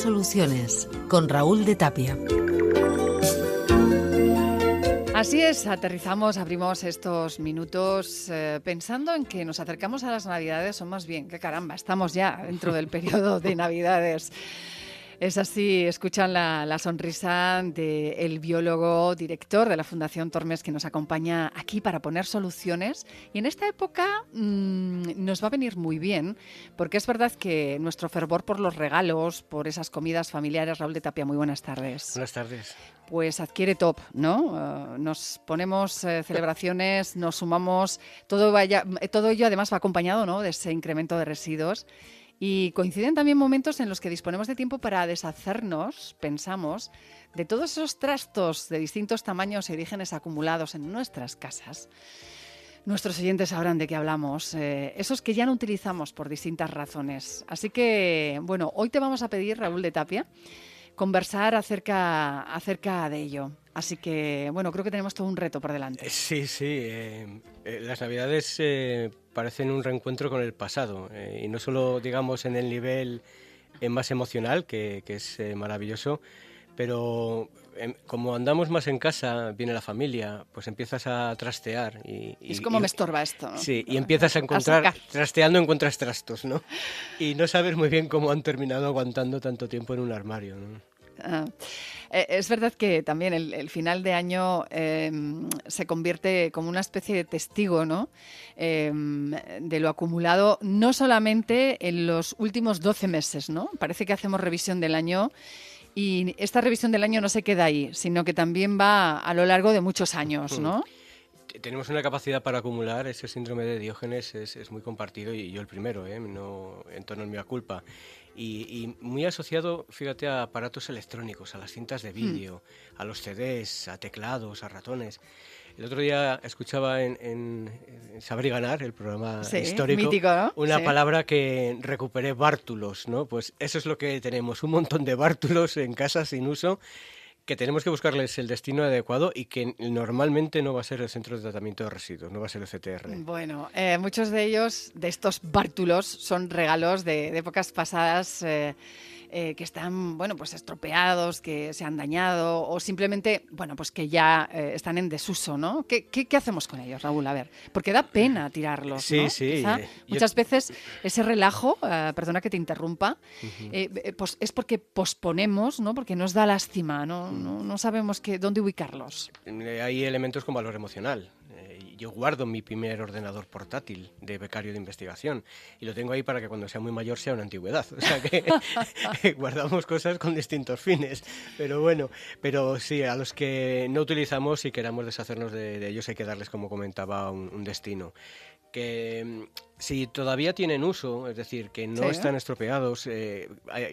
soluciones con Raúl de Tapia. Así es, aterrizamos, abrimos estos minutos pensando en que nos acercamos a las Navidades, o más bien, que caramba, estamos ya dentro del periodo de Navidades. Es así, escuchan la sonrisa del biólogo, director de la Fundación Tormes, que nos acompaña aquí para poner soluciones. Y en esta época nos va a venir muy bien, porque es verdad que nuestro fervor por los regalos, por esas comidas familiares, Raúl de Tapia, muy buenas tardes. Buenas tardes. Pues adquiere top, ¿no? Nos ponemos celebraciones, nos sumamos, todo ello además va acompañado, ¿no?, de ese incremento de residuos. Y coinciden también momentos en los que disponemos de tiempo para deshacernos, pensamos, de todos esos trastos de distintos tamaños y orígenes acumulados en nuestras casas. Nuestros oyentes sabrán de qué hablamos, esos que ya no utilizamos por distintas razones. Así que, bueno, hoy te vamos a pedir, Raúl de Tapia, conversar acerca de ello. Así que, bueno, creo que tenemos todo un reto por delante. Sí. Las Navidades parecen un reencuentro con el pasado. Y no solo, digamos, en el nivel más emocional, que es maravilloso, pero como andamos más en casa, viene la familia, pues empiezas a trastear. Es como me estorba esto, ¿no? Sí, y empiezas a encontrar, trasteando encuentras trastos, ¿no? Y no sabes muy bien cómo han terminado aguantando tanto tiempo en un armario, ¿no? Es verdad que también el final de año se convierte como una especie de testigo, ¿no?, de lo acumulado, no solamente en los últimos 12 meses, ¿no? Parece que hacemos revisión del año y esta revisión del año no se queda ahí, sino que también va a lo largo de muchos años, ¿no? Tenemos una capacidad para acumular, ese síndrome de Diógenes es muy compartido y yo el primero, no en torno a mi culpa. Y muy asociado, fíjate, a aparatos electrónicos, a las cintas de vídeo, a los CDs, a teclados, a ratones. El otro día escuchaba en Saber y Ganar, el programa histórico, mítico, ¿no? una palabra que recuperé, bártulos, ¿no? Pues eso es lo que tenemos, un montón de bártulos en casa sin uso, que tenemos que buscarles el destino adecuado y que normalmente no va a ser el centro de tratamiento de residuos, no va a ser el CTR. Bueno, muchos de ellos, de estos bártulos, son regalos de épocas pasadas que están, bueno, pues estropeados, que se han dañado o simplemente, bueno, pues que ya están en desuso, ¿no? ¿Qué hacemos con ellos, Raúl? A ver, porque da pena tirarlos, ¿no? Sí. Quizá muchas veces ese relajo, perdona que te interrumpa, pues es porque posponemos, ¿no? Porque nos da lástima, no sabemos dónde ubicarlos. Hay elementos con valor emocional. Yo guardo mi primer ordenador portátil de becario de investigación y lo tengo ahí para que cuando sea muy mayor sea una antigüedad. O sea que guardamos cosas con distintos fines. Pero bueno, sí, a los que no utilizamos y queramos deshacernos de ellos hay que darles, como comentaba, un destino. Que si todavía tienen uso, es decir, que no están estropeados,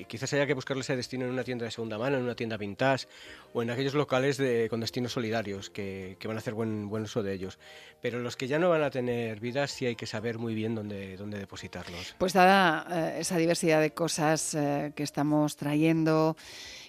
quizás haya que buscarles ese destino en una tienda de segunda mano, en una tienda vintage o en aquellos locales con destinos solidarios que van a hacer buen uso de ellos. Pero los que ya no van a tener vida, sí hay que saber muy bien dónde depositarlos. Pues dada esa diversidad de cosas que estamos trayendo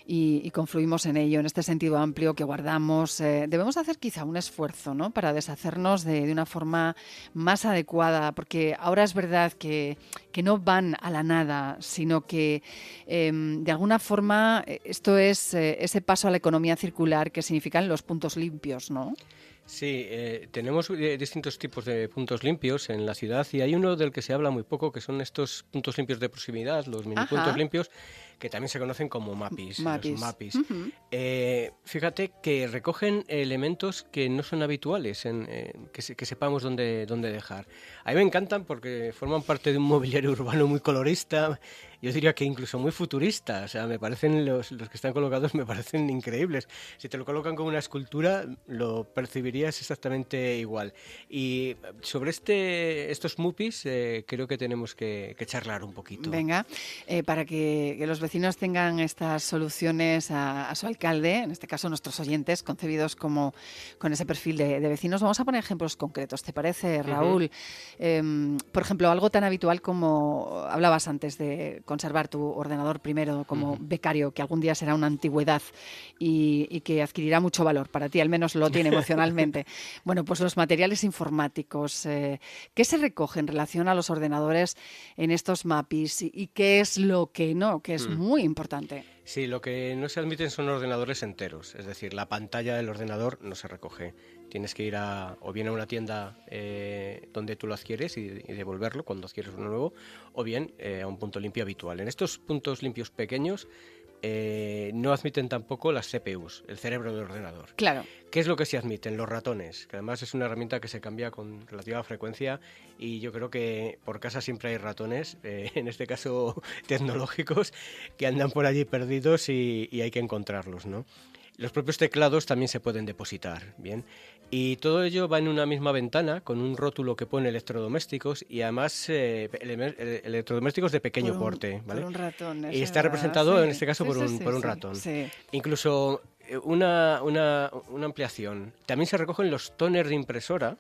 y confluimos en ello, en este sentido amplio que guardamos, debemos hacer quizá un esfuerzo, ¿no?, para deshacernos de una forma más adecuada, porque ahora es verdad que no van a la nada, sino que de alguna forma esto es ese paso a la economía circular que significan los puntos limpios, ¿no? Sí, tenemos distintos tipos de puntos limpios en la ciudad y hay uno del que se habla muy poco, que son estos puntos limpios de proximidad, los mini puntos limpios, que también se conocen como MAPIs. Los MAPIs. Uh-huh. Fíjate que recogen elementos que no son habituales, que sepamos dónde dejar. A mí me encantan porque forman parte de un mobiliario urbano muy colorista, yo diría que incluso muy futurista. O sea, me parecen los que están colocados me parecen increíbles. Si te lo colocan como una escultura, lo percibirías exactamente igual. Y sobre estos MUPIs creo que tenemos que charlar un poquito. Venga, para que los vecinos tengan estas soluciones a su alcalde, en este caso nuestros oyentes, concebidos como con ese perfil de vecinos, vamos a poner ejemplos concretos. ¿Te parece, Raúl? Por ejemplo, algo tan habitual como hablabas antes de conservar tu ordenador primero como becario, que algún día será una antigüedad y que adquirirá mucho valor para ti, al menos lo tiene emocionalmente. Bueno, pues los materiales informáticos, ¿qué se recoge en relación a los ordenadores en estos MAPIs y qué es lo que no, que es muy importante? Sí, lo que no se admiten son ordenadores enteros, es decir, la pantalla del ordenador no se recoge. Tienes que ir o bien a una tienda donde tú lo adquieres y devolverlo cuando adquieres uno nuevo, o bien a un punto limpio habitual. En estos puntos limpios pequeños no admiten tampoco las CPUs, el cerebro del ordenador. Claro. ¿Qué es lo que sí admiten? Los ratones, que además es una herramienta que se cambia con relativa frecuencia y yo creo que por casa siempre hay ratones, en este caso tecnológicos, que andan por allí perdidos y hay que encontrarlos, ¿no? Los propios teclados también se pueden depositar, ¿bien? Y todo ello va en una misma ventana con un rótulo que pone electrodomésticos y además electrodomésticos de pequeño porte, ¿vale? Por un ratón. Y está representado sí. en este caso por un ratón. Sí. Incluso una ampliación. También se recogen los tóners de impresora,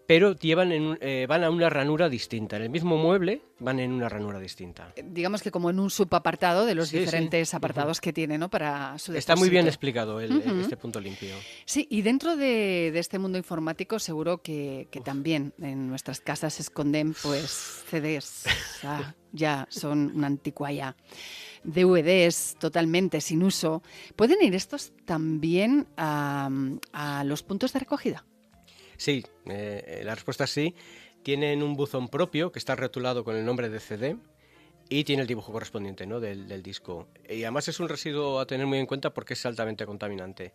pero van a una ranura distinta. En el mismo mueble van en una ranura distinta. Digamos que como en un subapartado de los Sí, diferentes apartados que tiene, ¿no? Para su depósito. Está muy bien explicado este punto limpio. Sí, y dentro de este mundo informático seguro que también en nuestras casas se esconden pues CDs. Ya son una anticuaya. DVDs totalmente sin uso. ¿Pueden ir estos también a los puntos de recogida? Sí, la respuesta es sí. Tienen un buzón propio que está rotulado con el nombre de CD y tiene el dibujo correspondiente, ¿no? del disco. Y además es un residuo a tener muy en cuenta porque es altamente contaminante.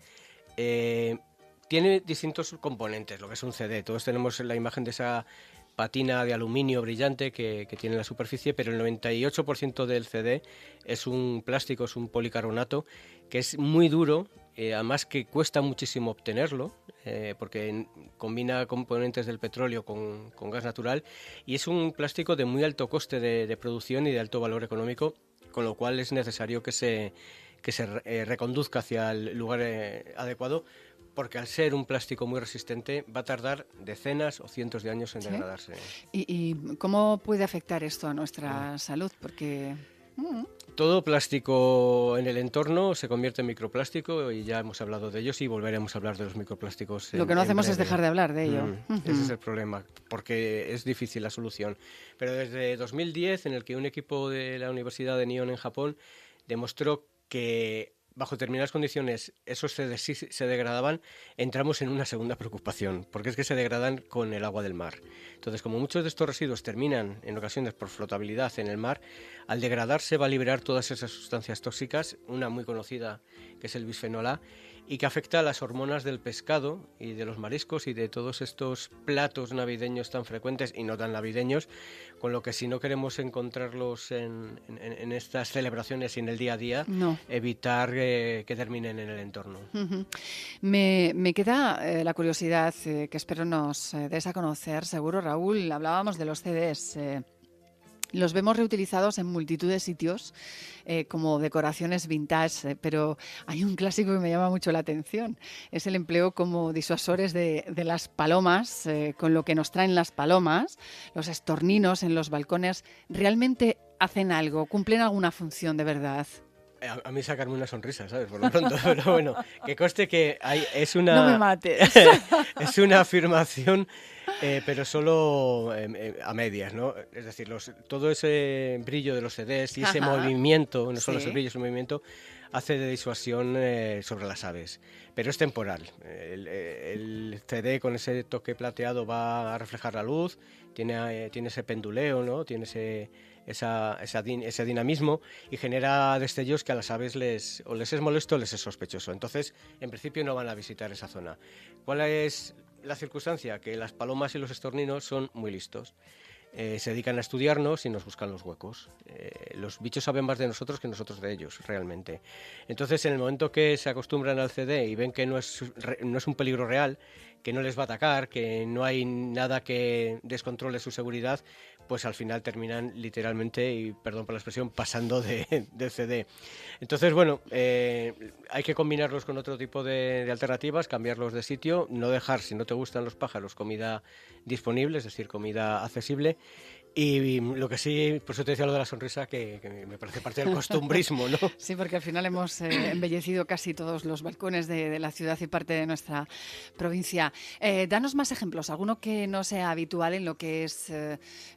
Tiene distintos componentes, lo que es un CD. Todos tenemos la imagen de esa patina de aluminio brillante que tiene en la superficie, pero el 98% del CD es un plástico, es un policarbonato, que es muy duro, además que cuesta muchísimo obtenerlo, porque combina componentes del petróleo con gas natural, y es un plástico de muy alto coste de producción y de alto valor económico, con lo cual es necesario que se reconduzca hacia el lugar adecuado, porque al ser un plástico muy resistente va a tardar decenas o cientos de años en degradarse. ¿Y cómo puede afectar esto a nuestra salud? Porque todo plástico en el entorno se convierte en microplástico y ya hemos hablado de ellos y volveremos a hablar de los microplásticos. Lo que no hacemos es dejar de hablar de ello. Ese es el problema, porque es difícil la solución. Pero desde 2010, en el que un equipo de la Universidad de Nihon en Japón demostró que bajo determinadas condiciones esos CDs sí se degradaban, entramos en una segunda preocupación, porque es que se degradan con el agua del mar. Entonces, como muchos de estos residuos terminan en ocasiones por flotabilidad en el mar, al degradarse va a liberar todas esas sustancias tóxicas, una muy conocida que es el bisfenol A, y que afecta a las hormonas del pescado y de los mariscos y de todos estos platos navideños tan frecuentes y no tan navideños, con lo que si no queremos encontrarlos en estas celebraciones y en el día a día, evitar que terminen en el entorno. Me queda la curiosidad que espero nos des a conocer. Seguro, Raúl, hablábamos de los CDs. Los vemos reutilizados en multitud de sitios como decoraciones vintage, pero hay un clásico que me llama mucho la atención. Es el empleo como disuasores de las palomas, con lo que nos traen las palomas, los estorninos en los balcones. ¿Realmente hacen algo? ¿Cumplen alguna función de verdad? A mí sacarme una sonrisa, ¿sabes? Por lo pronto, pero bueno, que conste que es una... No me mates. Es una afirmación, pero solo a medias, ¿no? Es decir, todo ese brillo de los CDs y ese movimiento, no solo ese brillo, ese movimiento, hace de disuasión sobre las aves. Pero es temporal. El CD con ese toque plateado va a reflejar la luz, tiene ese penduleo, ¿no? Tiene ese dinamismo y genera destellos que a las aves les es molesto o les es sospechoso. Entonces, en principio no van a visitar esa zona. ¿Cuál es la circunstancia? Que las palomas y los estorninos son muy listos. Se dedican a estudiarnos y nos buscan los huecos. Los bichos saben más de nosotros que nosotros de ellos, realmente. Entonces, en el momento que se acostumbran al CD y ven que no es un peligro real, que no les va a atacar, que no hay nada que descontrole su seguridad, pues al final terminan literalmente, y perdón por la expresión, pasando del CD. Entonces, bueno, hay que combinarlos con otro tipo de alternativas, cambiarlos de sitio, no dejar, si no te gustan los pájaros, comida disponible, es decir, comida accesible. Y lo que sí, por eso te decía lo de la sonrisa, que me parece parte del costumbrismo, ¿no? Sí, porque al final hemos embellecido casi todos los balcones de la ciudad y parte de nuestra provincia. Danos más ejemplos, alguno que no sea habitual en lo que es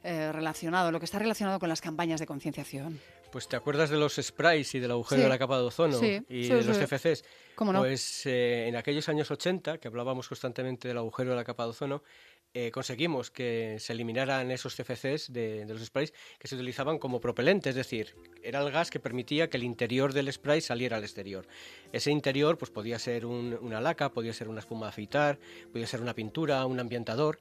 relacionado, lo que está relacionado con las campañas de concienciación. Pues ¿te acuerdas de los sprays y del agujero Sí. de la capa de ozono Sí, y sí, de los sí. CFCs? ¿Cómo no? Pues en aquellos años 80, que hablábamos constantemente del agujero de la capa de ozono, conseguimos que se eliminaran esos CFCs de los sprays que se utilizaban como propelente, es decir, era el gas que permitía que el interior del spray saliera al exterior. Ese interior pues podía ser una laca, podía ser una espuma de afeitar, podía ser una pintura, un ambientador.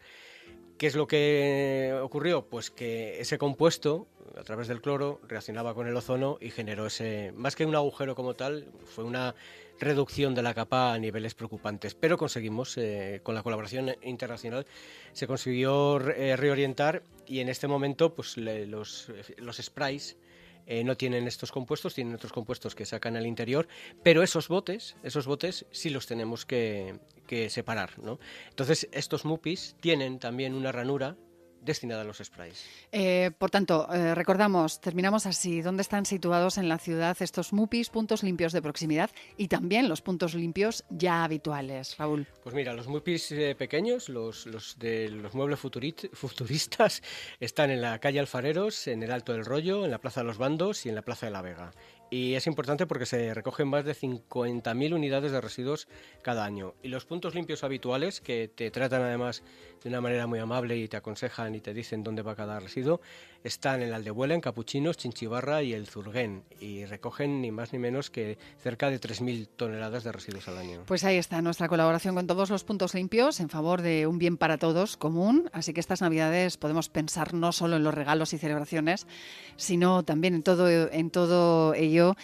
¿Qué es lo que ocurrió? Pues que ese compuesto, a través del cloro, reaccionaba con el ozono y generó más que un agujero como tal, fue una reducción de la capa a niveles preocupantes. Pero conseguimos, con la colaboración internacional, se consiguió reorientar y en este momento pues los sprays no tienen estos compuestos, tienen otros compuestos que sacan al interior, pero esos botes sí los tenemos que separar, ¿no? Entonces, estos MUPIs tienen también una ranura destinada a los sprays. Por tanto, recordamos, terminamos así, ¿dónde están situados en la ciudad estos MUPIs, puntos limpios de proximidad, y también los puntos limpios ya habituales, Raúl? Pues mira, los MUPIs pequeños, los de los muebles futuristas, están en la calle Alfareros, en el Alto del Rollo, en la Plaza de los Bandos y en la Plaza de la Vega. Y es importante porque se recogen más de 50.000 unidades de residuos cada año. Y los puntos limpios habituales, que te tratan además de una manera muy amable y te aconsejan y te dicen dónde va cada residuo, están en la Aldehuela, en Capuchinos, Chinchibarra y el Zurguén. Y recogen ni más ni menos que cerca de 3.000 toneladas de residuos al año. Pues ahí está nuestra colaboración con todos los puntos limpios en favor de un bien para todos común. Así que estas Navidades podemos pensar no solo en los regalos y celebraciones, sino también en todo ello,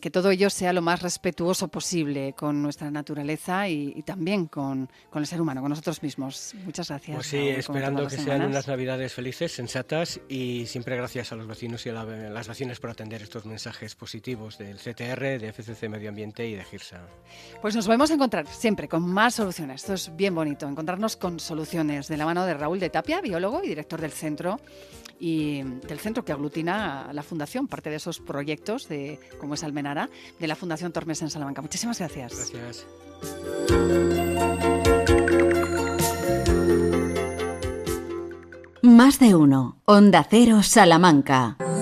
que todo ello sea lo más respetuoso posible con nuestra naturaleza y también con el ser humano, con nosotros mismos. Muchas gracias. Pues sí, Raúl, esperando que sean sean unas Navidades felices, sensatas, y siempre gracias a los vecinos y a las vecinas por atender estos mensajes positivos del CTR, de FCC Medio Ambiente y de GIRSA. Pues nos volvemos a encontrar siempre con más soluciones. Esto es bien bonito, encontrarnos con soluciones de la mano de Raúl de Tapia, biólogo y director del centro, y del centro que aglutina a la Fundación, parte de esos proyectos como es Almenara, de la Fundación Tormes en Salamanca. Muchísimas gracias. Gracias. Más de uno. Onda Cero Salamanca.